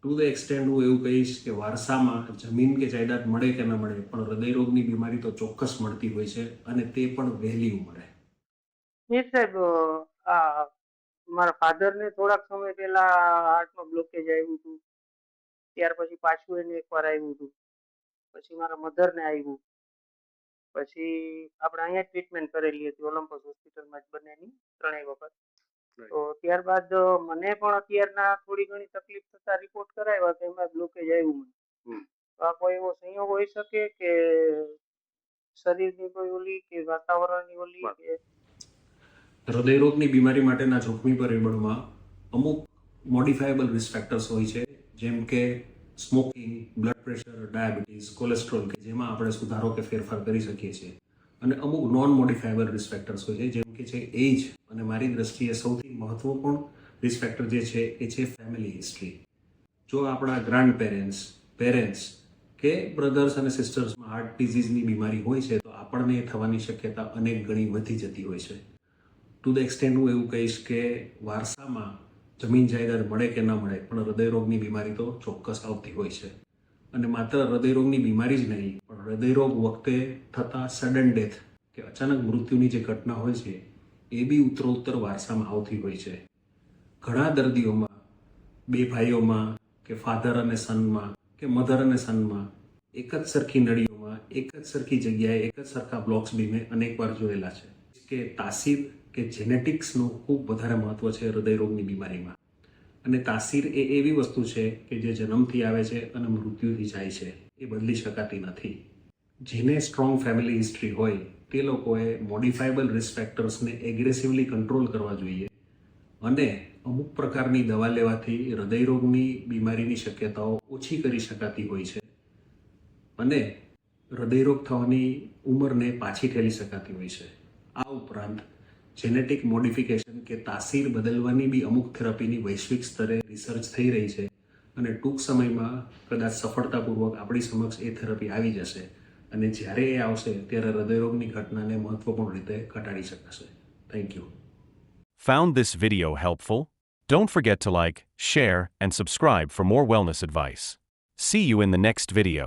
To the extend હું એવું કહીશ કે વારસામાં જમીન કે જાયદાદ મળે કે ન મળે પણ હૃદયરોગની બીમારી તો ચોક્કસ મળતી હોય છે અને તે પણ વહેલી ઉંમરે. એ સાહેબ આ મારા ફાધરને થોડાક સમય પહેલા હાર્ટમાં બ્લોકેજ આવ્યું હતું. ત્યાર પછી પાછું એને એકવાર આવ્યું હતું. પછી મારા મધરને આવ્યું. પછી આપણે અહીંયા ટ્રીટમેન્ટ કરેલી હતી ઓલમ્પસ હોસ્પિટલમાં જ બંનેની 3 વખત. તો ત્યારબાદ મને પણ અત્યારના થોડી ઘણી તકલીફ થતા રિપોર્ટ કરાવ્યા તો એમાં બ્લોકેજ આવ્યું મને. તો આ કોઈ એવો સંયોગ હોઈ શકે કે શરીરની કોઈ ઓલી કે વાતાવરણની ઓલી કે હૃદયરોગની બીમારી માટેના જોખમી પરિબળોમાં અમુક મોડિફાયેબલ રિસ્ક ફેક્ટર્સ હોય છે, જેમ કે smoking, blood pressure, diabetes, cholesterol કે જેમાં આપણે સુધારો કે ફેરફાર કરી શકીએ છીએ, અને અમુક નોન મોડિફાયેબલ રિસ્ક ફેક્ટર્સ હોય છે, જેમ કે છે એજ, અને મારી દ્રષ્ટિએ સૌથી મહત્વપૂર્ણ રિસ્ક ફેક્ટર જે છે એ છે ફેમિલી હિસ્ટ્રી. જો આપણા ગ્રાન્ડ પેરેન્ટ્સ કે બ્રધર્સ અને સિસ્ટર્સમાં હાર્ટ ડિઝીઝની બીમારી હોય છે તો આપણને થવાની શક્યતા અનેક ગણી વધી જતી હોય છે. ટુ ધ એક્સટેન્ડ હું એવું કહીશ કે વારસામાં જમીન જાયદાદ મળે કે ન મળે પણ હૃદયરોગની બીમારી તો ચોક્કસ આવતી હોય છે. અને માત્ર હૃદયરોગની બીમારી જ નહીં, પણ હૃદયરોગ વખતે થતા સડન ડેથ કે અચાનક મૃત્યુની જે ઘટના હોય છે એ બી ઉત્તરોત્તર વારસામાં આવતી હોય છે. ઘણા દર્દીઓમાં 2 ભાઈઓમાં કે ફાધર અને સનમાં કે મધર અને સનમાં એક જ સરખી નળીઓમાં એક જ સરખી જગ્યાએ એક જ સરખા બ્લોક્સ બી મેં અનેકવાર જોયેલા છે. કે તાસીર કે જેનેટિક્સનું ખૂબ વધારે મહત્વ છે હૃદયરોગની બીમારીમાં. અને તાસીર એ એવી વસ્તુ છે કે જે જન્મથી આવે છે અને મૃત્યુથી જાય છે, એ બદલી શકાતી નથી. જેને સ્ટ્રોંગ ફેમિલી હિસ્ટ્રી હોય તે લોકોએ મોડિફાયેબલ રિસ્ક ફેક્ટર્સને એગ્રેસિવલી કંટ્રોલ કરવા જોઈએ, અને અમુક પ્રકારની દવા લેવાથી હૃદયરોગની બીમારીની શક્યતાઓ ઓછી કરી શકાતી હોય છે, અને હૃદયરોગ થવાની ઉંમરને પાછી ઠેલી શકાતી હોય છે. આ ઉપરાંત જેનેટિક મોડિફિકેશન કે તાસીર બદલવાની બી અમુક થેરાપીની વૈશ્વિક સ્તરે રિસર્ચ થઈ રહી છે, અને ટૂંક સમયમાં કદાચ સફળતાપૂર્વક આપણી સમક્ષ એ થેરાપી આવી જશે, અને જ્યારે એ આવશે ત્યારે હૃદયરોગની ઘટનાને મહત્વપૂર્ણ રીતે ઘટાડી શકાશે. Thank you. Found this video helpful? Don't forget to like, share, and subscribe for more wellness advice. See you in the next video.